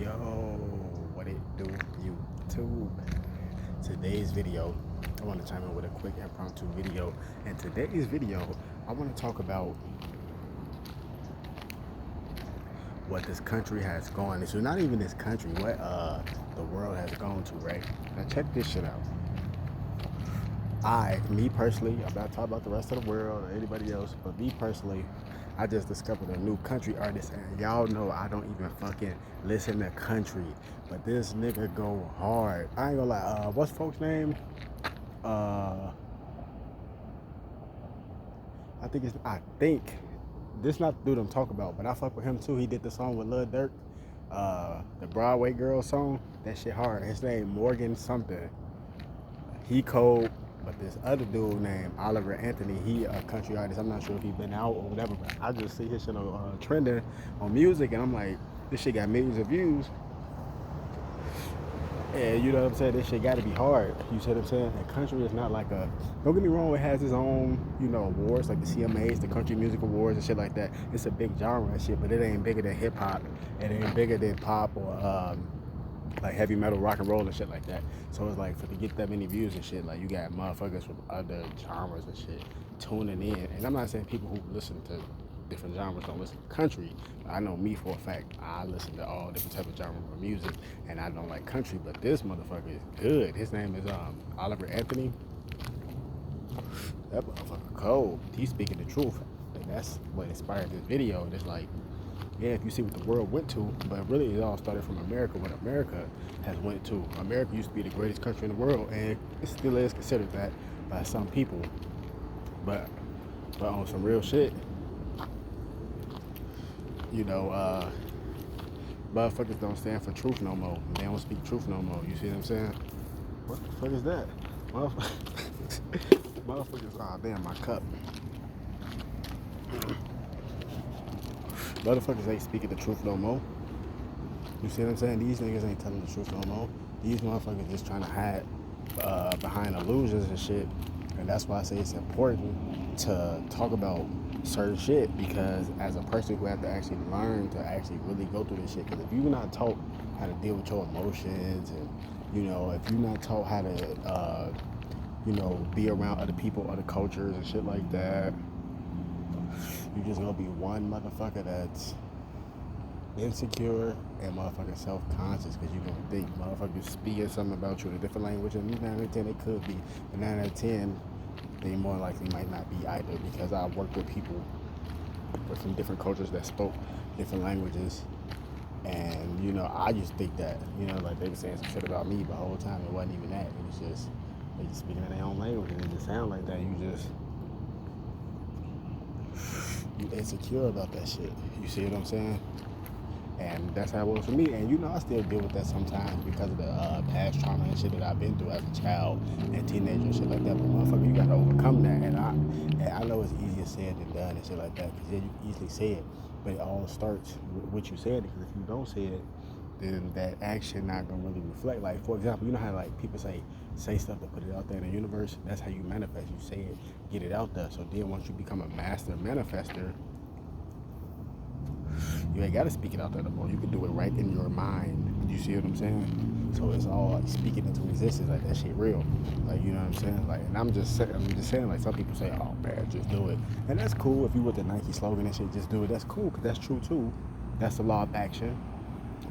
Yo, what it do, YouTube? Today's video, I want to chime in with a quick impromptu video. And today's video, I want to talk about what this country has gone. So not even this country, what the world has gone to, right? Now check this shit out. Me personally, I'm not talking about the rest of the world or anybody else, but me personally, I just discovered a new country artist, and y'all know I don't even fucking listen to country, but this nigga go hard. I ain't gonna lie. What's folks' name? I think this not the dude I'm talking about, but I fuck with him too. He did the song with Lil Durk, the Broadway Girl song. That shit hard. His name Morgan something. He cold. But this other dude named Oliver Anthony, he a country artist. I'm not sure if he been out or whatever, but I just see his shit on trending on music, and I'm like, this shit got millions of views. And you know what I'm saying? This shit got to be hard. You see what I'm saying? And country is not like a. Don't get me wrong. It has its own, awards like the CMAs, the Country Music Awards and shit like that. It's a big genre and shit, but it ain't bigger than hip hop. It ain't bigger than pop or like heavy metal, rock and roll and shit like that. So it's like to get that many views and shit, like you got motherfuckers from other genres and shit tuning in. And I'm not saying people who listen to different genres don't listen to country. I know me for a fact, I listen to all different type of genres of music, and I don't like country, but this motherfucker is good. His name is Oliver Anthony. That motherfucker cold. He's speaking the truth. And that's what inspired this video. And it's like, yeah, if you see what the world went to, but really it all started from America. What America has went to. America used to be the greatest country in the world, and it still is considered that by some people. But on some real shit, motherfuckers don't stand for truth no more. They don't speak truth no more. You see what I'm saying? What the fuck is that? Motherfuckers, damn, my cup. Motherfuckers ain't speaking the truth no more. You see what I'm saying? These niggas ain't telling the truth no more. These motherfuckers just trying to hide behind illusions and shit. And that's why I say it's important to talk about certain shit, because as a person who have to actually learn to actually really go through this shit, because if you're not taught how to deal with your emotions, and if you're not taught how to be around other people, other cultures and shit like that, you're just gonna be one motherfucker that's insecure and motherfucking self-conscious, because you gonna think motherfuckers speaking something about you in a different language, and 9 out of 10 it could be, but 9 out of 10 they more likely might not be either, because I worked with people from different cultures that spoke different languages, and I just think that like they were saying some shit about me, but the whole time it wasn't even that. It was just they just speaking in their own language, and it just sound like that. You insecure about that shit. You see what I'm saying? And that's how it was for me. And I still deal with that sometimes because of the past trauma and shit that I've been through as a child and teenager and shit like that. But motherfucker, you gotta overcome that. And I know it's easier said than done and shit like that, because you can easily say it, but it all starts with what you said. Because if you don't say it, then that action not gonna really reflect. Like, for example, you know how like people say stuff to put it out there in the universe. That's how you manifest. You say it, get it out there. So then once you become a master manifester, you ain't gotta speak it out there no more. You can do it right in your mind. You see what I'm saying? So it's all like speaking into existence, like that shit real. Like, you know what I'm saying? Like, and I'm just saying, like, some people say, oh man, just do it. And that's cool. If you with the Nike slogan and shit, just do it. That's cool, because that's true too. That's the law of action.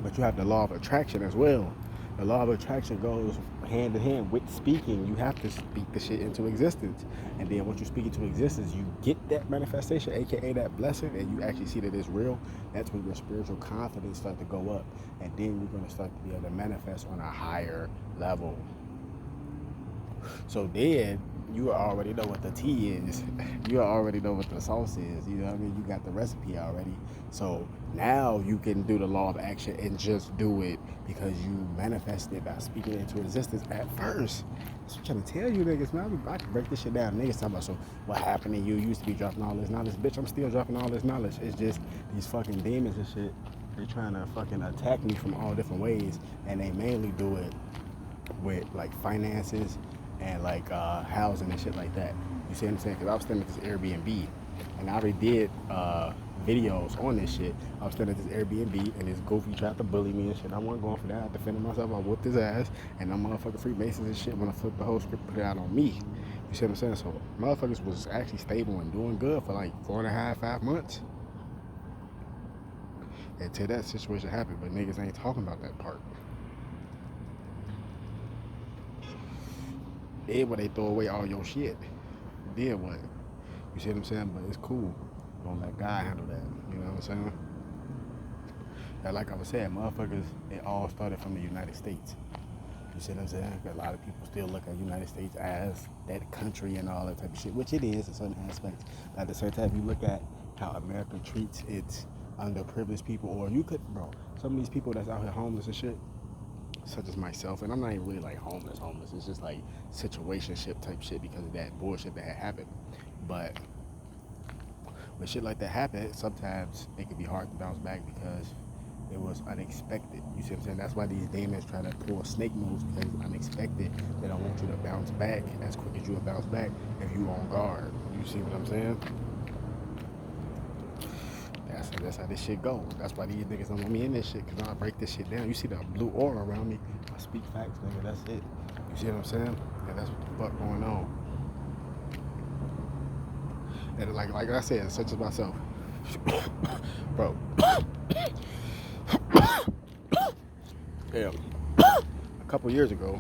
But you have the law of attraction as well. The law of attraction goes hand in hand with speaking. You have to speak the shit into existence. And then once you speak into existence, you get that manifestation, aka that blessing, and you actually see that it's real. That's when your spiritual confidence starts to go up. And then you're going to start to be able to manifest on a higher level. So then you already know what the tea is. You already know what the sauce is. You know what I mean? You got the recipe already. So now you can do the law of action and just do it, because you manifested it by speaking it into existence at first. That's what I'm trying to tell you niggas, man. I can break this shit down. Niggas talking about, so what happened to you? You used to be dropping all this knowledge. Bitch, I'm still dropping all this knowledge. It's just these fucking demons and shit. They're trying to fucking attack me from all different ways. And they mainly do it with like finances and like housing and shit like that. You see what I'm saying? Because I was staying at this Airbnb, and I already did videos on this shit. I was staying at this Airbnb and this goofy tried to bully me and shit. I wasn't going for that. I defended myself. I whooped his ass. And them motherfucking Freemasons and shit, when I flipped the whole script, put it out on me. You see what I'm saying? So motherfuckers was actually stable and doing good for like 4.5, 5 months. Until that situation happened, but niggas ain't talking about that part. Then when they throw away all your shit, then what? You see what I'm saying? But it's cool. Don't let God handle that. You know what I'm saying? And like I was saying, motherfuckers, it all started from the United States. You see what I'm saying? A lot of people still look at the United States as that country and all that type of shit, which it is in certain aspects. But at the same time, you look at how America treats its underprivileged people, or you could, bro, some of these people that's out here homeless and shit, such as myself, and I'm not even really like homeless. It's just like situationship type shit because of that bullshit that had happened. But when shit like that happen, sometimes it can be hard to bounce back because it was unexpected. You see what I'm saying? That's why these demons try to pull snake moves, because it's unexpected. They don't want you to bounce back as quick as you will bounce back if you on guard. You see what I'm saying? That's how this shit goes. That's why these niggas don't want me in this shit, because I break this shit down. You see the blue aura around me? I speak facts, nigga. That's it. You see what I'm saying? Yeah, that's what the fuck going on. And like I said, such as myself, bro. Yeah, a couple years ago,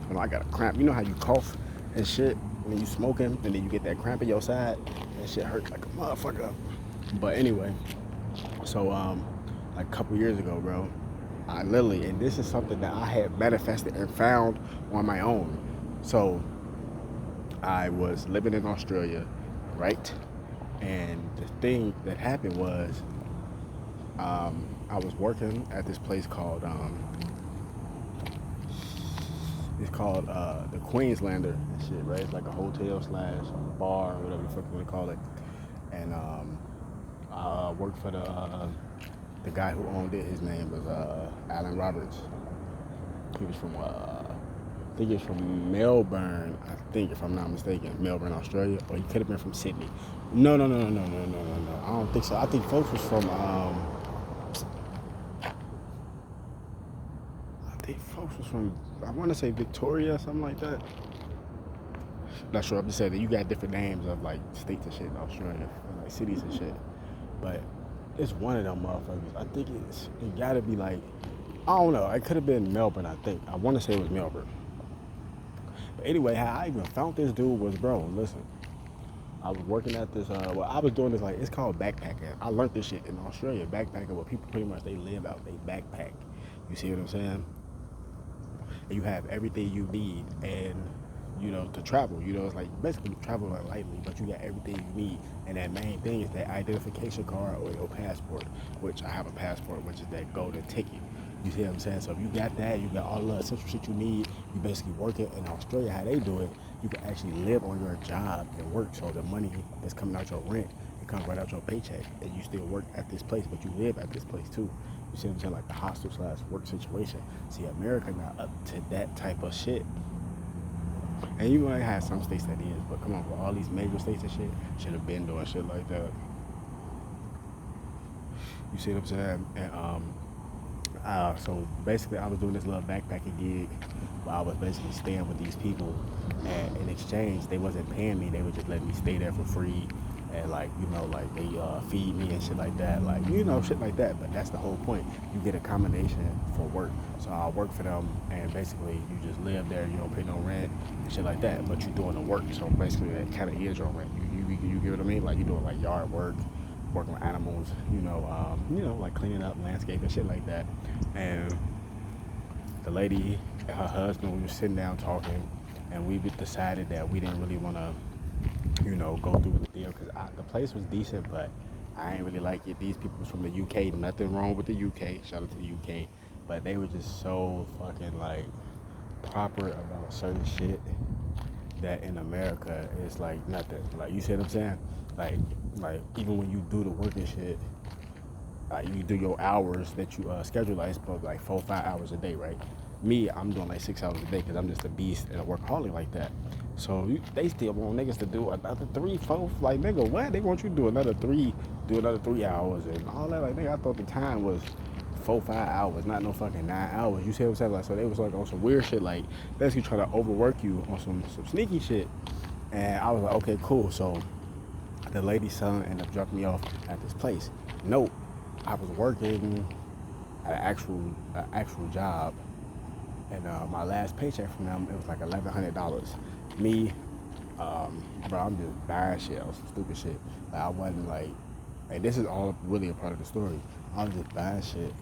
when I got a cramp, you know how you cough and shit when you smoking, and then you get that cramp in your side, and shit hurts like a motherfucker. But anyway, so like a couple years ago, bro, I literally, and this is something that I had manifested and found on my own. So I was living in Australia, right? And the thing that happened was, I was working at this place called, it's called the Queenslander and shit, right? It's like a hotel slash bar, whatever the fuck you want to call it. And I worked for the guy who owned it. His name was Alan Roberts. He was from, I think he was from Melbourne, I think, if I'm not mistaken, Melbourne, Australia, or he could have been from Sydney. No. I don't think so. I think folks was from, I want to say Victoria or something like that. Not sure. I'm just saying that you got different names of like states and shit in Australia, and like cities and shit. But it's one of them motherfuckers. I think it gotta be like, I don't know. It could have been Melbourne, I think. I want to say it was Melbourne. But anyway, how I even found this dude was, bro, listen. I was working at this, I was doing this, like, it's called backpacking. I learned this shit in Australia, backpacking, where people pretty much, they live out, they backpack. You see what I'm saying? And you have everything you need, and, you know, to travel. You know, it's like, basically you travel like lightly, but you got everything you need. And that main thing is that identification card or your passport, which I have a passport, which is that golden ticket. You see what I'm saying? So if you got that, you got all the essential shit you need, you basically work it. In Australia, how they do it, you can actually live on your job and work. So the money that's coming out your rent, it comes right out your paycheck, and you still work at this place, but you live at this place too. You see what I'm saying? Like the hostel slash work situation. See, America not up to that type of shit. And you might have some states that is, but come on, bro, all these major states and shit should have been doing shit like that. You see what I'm saying? And so basically, I was doing this little backpacking gig where I was basically staying with these people, and in exchange, they wasn't paying me. They were just letting me stay there for free, and like, you know, like they feed me and shit like that, like, you know, shit like that. But that's the whole point. You get accommodation for work. So I work for them, and basically you just live there. You don't pay no rent and shit like that, but you doing the work. So basically, that kind of is your rent. You get what I mean? Like you doing like yard work, working with animals, you know, like cleaning up, landscaping, shit like that. And the lady and her husband, we were sitting down talking, and we decided that we didn't really want to, you know, go through with the deal, because the place was decent, but I ain't really like it. These people was from the UK, nothing wrong with the UK, shout out to the UK, but they were just so fucking like proper about certain shit that in America it's like nothing. Like, you see what I'm saying? Like even when you do the work and shit, you do your hours that you schedule, like it's supposed to be like 4 or 5 hours a day, right? Me, I'm doing like 6 hours a day because I'm just a beast and a workaholic like that. So they still want niggas to do another 3, 4. Like, nigga, what? They want you to do another 3 hours and all that. Like, nigga, I thought the time was 4, 5 hours, not no fucking 9 hours. You see what I'm saying? Like, so they was like on some weird shit, like basically trying to overwork you on some sneaky shit. And I was like, okay, cool. So the lady's son ended up dropping me off at this place. Note, I was working at an actual job, and my last paycheck from them, it was like $1,100. Me, bro, I'm just buying shit on some stupid shit. Like, I wasn't like, and this is all really a part of the story. I was just buying shit,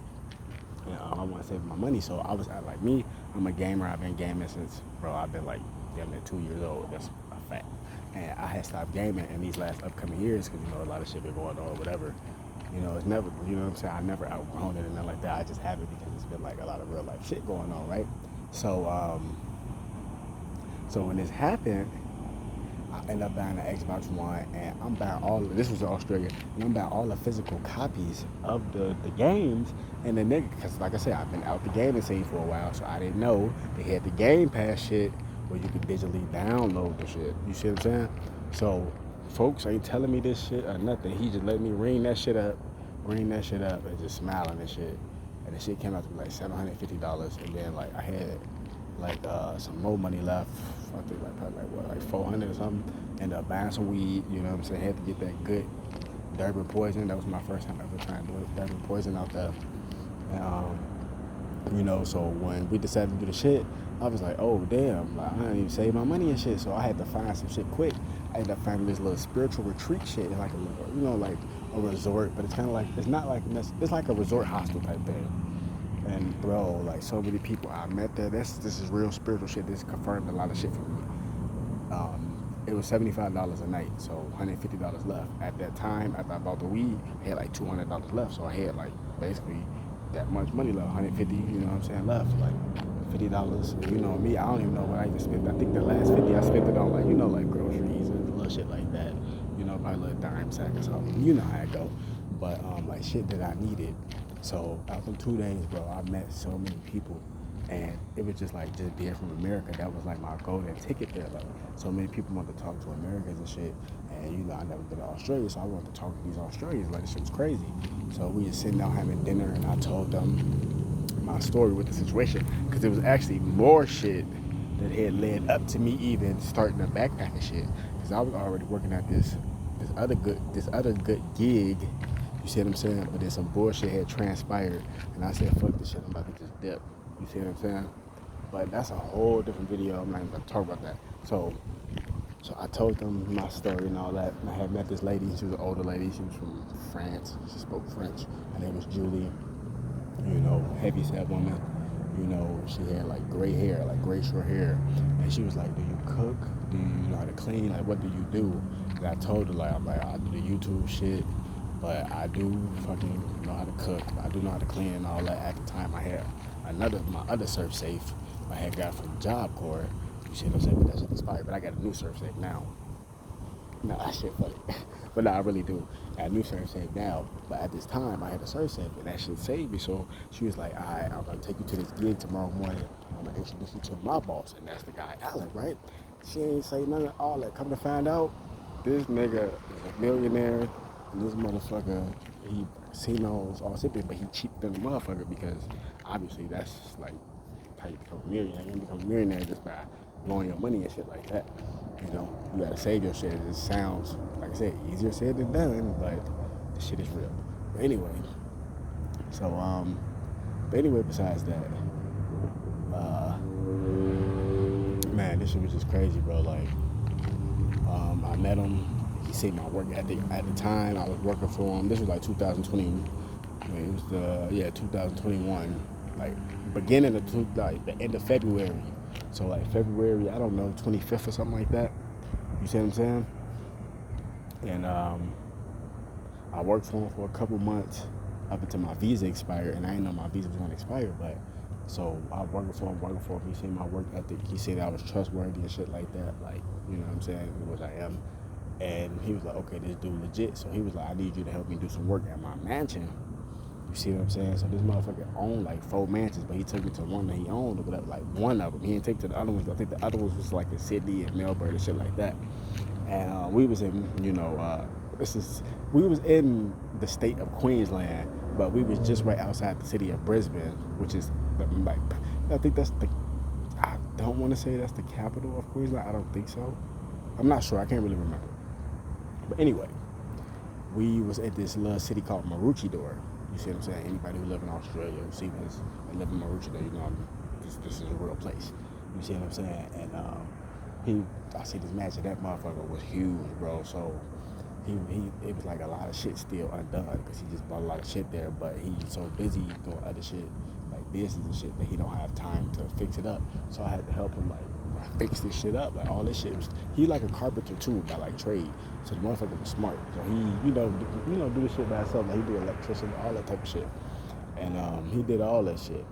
and I want to save my money. So I was like, me, I'm a gamer. I've been gaming since, bro, I've been like, damn near 2 years old. That's a fact. And I had stopped gaming in these last upcoming years because, you know, a lot of shit been going on or whatever. You know, it's never, you know what I'm saying? I never outgrown it and nothing like that. I just have it because it's been like a lot of real life shit going on, right? So, so when this happened, I ended up buying an Xbox One, and I'm buying this was in Australia, and I'm buying all the physical copies of the games. And the nigga, because like I said, I've been out the gaming scene for a while, so I didn't know they had the Game Pass shit where you could digitally download the shit. You see what I'm saying? So folks ain't telling me this shit or nothing. He just let me ring that shit up, and just smiling and shit. And the shit came out to be like $750, and then like I had like some more money left. I think like probably like what, like 400 or something. Ended up buying some weed. You know what I'm saying? Had to get that good Durban poison. That was my first time ever trying to do it. Durban poison out there. And, you know, so when we decided to do the shit, I was like, oh damn, like, I didn't even save my money and shit. So I had to find some shit quick. I ended up finding this little spiritual retreat shit. It's like a, you know, like a resort, but it's kind of like, it's not like, it's like a resort hostel type thing. And bro, like so many people I met there, this is real spiritual shit. This confirmed a lot of shit for me. It was $75 a night, so $150 left. At that time, after I bought the weed, I had like $200 left. So I had like basically that much money left, 150, you know what I'm saying, left. Like $50. You know me, I don't even know what I even spent. I think the last 50 I spent it on, like, you know, like groceries and little shit like that. You know, probably a little dime sack or something. You know how it go. But like shit that I needed. So after 2 days, bro, I met so many people, and it was just like just being from America. That was like my golden ticket there. Like so many people wanted to talk to Americans and shit. And you know, I never been to Australia, so I wanted to talk to these Australians. Like this shit was crazy. So we just sitting down having dinner, and I told them my story with the situation, because there was actually more shit that had led up to me even starting the backpacking shit. Because I was already working at this other good gig. You see what I'm saying? But then some bullshit had transpired, and I said, fuck this shit, I'm about to just dip. You see what I'm saying? But that's a whole different video. I'm not even going to talk about that. So I told them my story and all that. And I had met this lady. She was an older lady. She was from France. She spoke French. Her name was Julie. You know, heavy-set woman. You know, she had like gray hair, like gray short hair. And she was like, do you cook? Do you know how to clean? Like, what do you do? And I told her, like, I'm like, I do the YouTube shit. But I do fucking know how to cook. I do know how to clean and all that. At the time, I had my other surf safe I had got from Job Corps. You see what I'm saying? But that shit expired. But I got a new surf safe now. No, that shit funny. But no, I really do. I got a new surf safe now. But at this time, I had a surf safe, and that shit saved me. So she was like, all right, I'm going to take you to this gig tomorrow morning. I'm going to introduce you to my boss. And that's the guy, Alan, right? She ain't say none of all that. Come to find out, this nigga is a millionaire. And this motherfucker, he knows all shit, but he cheap than a motherfucker, because obviously that's like how you become a millionaire. You become a millionaire just by blowing your money and shit like that. You know, you gotta save your shit. It sounds, like I said, easier said than done, but the shit is real. But anyway, besides that, man, this shit was just crazy, bro. Like, I met him. He seen my work at the time. I was working for him. This was like 2020. It was 2021. Like beginning of like the end of February. So like February, I don't know, 25th or something like that. You see what I'm saying? And I worked for him for a couple months up until my visa expired, and I didn't know my visa was gonna expire, but so I was working for him. He seen my work ethic. He said I was trustworthy and shit like that. Like, you know what I'm saying? Which I am. And he was like, okay, this dude legit. So he was like, I need you to help me do some work at my mansion. You see what I'm saying? So this motherfucker owned like 4 mansions, but he took me to one that he owned, but like one of them. He didn't take to the other ones. I think the other ones was like in Sydney and Melbourne and shit like that. And we was in, we was in the state of Queensland, but we was just right outside the city of Brisbane, which is like, I think that's the, I don't want to say that's the capital of Queensland. I don't think so. I'm not sure. I can't really remember. But anyway, we was at this little city called Maroochydore. You see what I'm saying? Anybody who live in Australia, who see this and live in Maroochydore, you know this is a real place. You see what I'm saying? And I see this match, and that motherfucker was huge, bro. So it was like a lot of shit still undone because he just bought a lot of shit there, but he's so busy doing other shit like business and shit that he don't have time to fix it up. So I had to help him like fix this shit up. Like all this shit was, he like a carpenter too by like trade. So the motherfucker was smart. So he do this shit by himself. Like he do electrician, all that type of shit. And he did all that shit.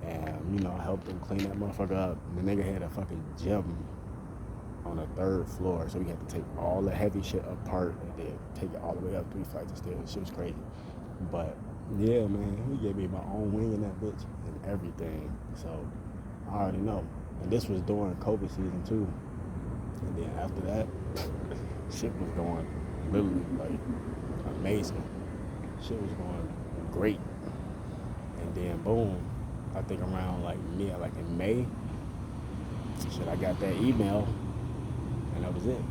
And I helped him clean that motherfucker up. And the nigga had a fucking gym on the 3rd floor, so we had to take all the heavy shit apart and then take it all the way up 3 flights of stairs. Shit was crazy. But yeah, man, he gave me my own wing in that bitch and everything. So I already know. And this was during COVID season too. And then after that, shit was going literally like amazing. Shit was going great. And then boom, I think around like in May, shit, I got that email. And that was it.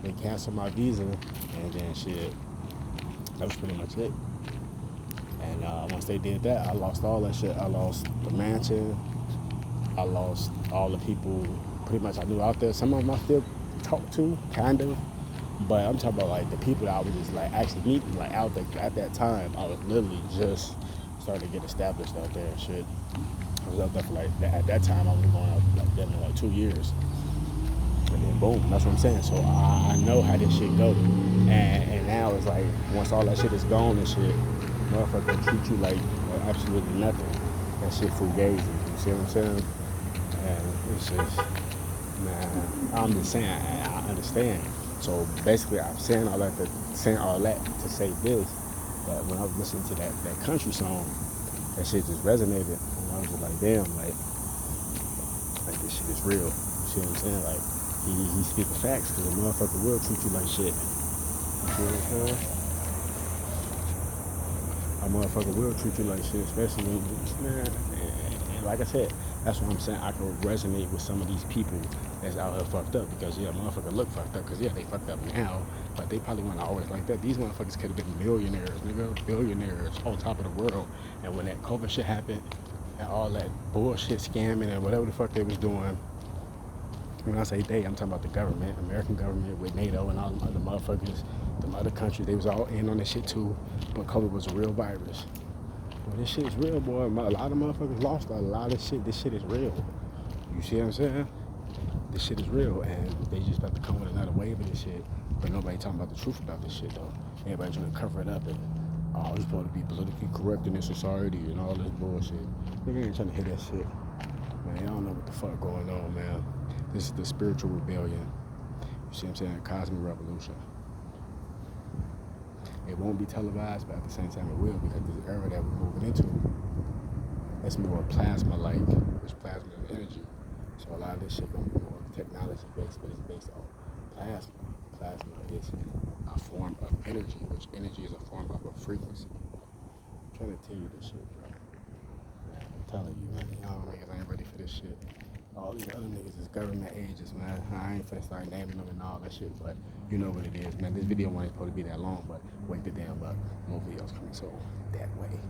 They canceled my visa, and then shit, that was pretty much it. And once they did that, I lost all that shit. I lost the mansion. I lost all the people pretty much I knew out there. Some of them I still talk to, kind of. But I'm talking about like the people that I was just like actually meeting like out there at that time. I was literally just starting to get established out there and shit. I was out there for like, at that time I was going out like that in like 2 years. And then boom, that's what I'm saying. So I know how this shit go. And now it's like, once all that shit is gone and shit, motherfucker treat you like absolutely nothing. That shit fugazi, you see what I'm saying? And it's just, man, I'm just saying, I understand. So basically I'm saying all that to say this, that when I was listening to that country song, that shit just resonated. And I was just like, damn, like this shit is real. You see what I'm saying? Like, he speaking facts, because a motherfucker will treat you like shit. You see what I'm saying? A motherfucker will treat you like shit, especially when man. And like I said, that's what I'm saying. I can resonate with some of these people that's out here fucked up, because yeah, motherfucker look fucked up, because yeah, they fucked up now, but they probably weren't always like that. These motherfuckers could have been millionaires, nigga, billionaires on top of the world. And when that COVID shit happened, and all that bullshit scamming and whatever the fuck they was doing, when I say they, I'm talking about the government, American government with NATO and all them other motherfuckers, them other countries, they was all in on this shit too, but COVID was a real virus. Well, this shit is real, boy. A lot of motherfuckers lost a lot of shit. This shit is real. You see what I'm saying? This shit is real, and they just about to come with another wave of this shit, but nobody talking about the truth about this shit, though. Everybody trying to cover it up and, oh, it's supposed to be politically correct in this society and all this bullshit. Nigga ain't trying to hear that shit. Man, y'all know what the fuck going on, man. This is the spiritual rebellion. You see what I'm saying? Cosmic revolution. It won't be televised, but at the same time it will, because this era that we're moving into, it's more plasma-like. It's plasma energy. So a lot of this shit gonna be more technology-based, but it's based on plasma. Plasma is a form of energy, which energy is a form of a frequency. I'm trying to tell you this shit, bro. Man, I'm telling you, man, y'all niggas ain't ready for this shit. All these other niggas is government agents, man. I ain't finna start naming them and all that shit, but you know what it is, man. This video wasn't supposed to be that long, but wait the damn up. More videos coming soon. That way.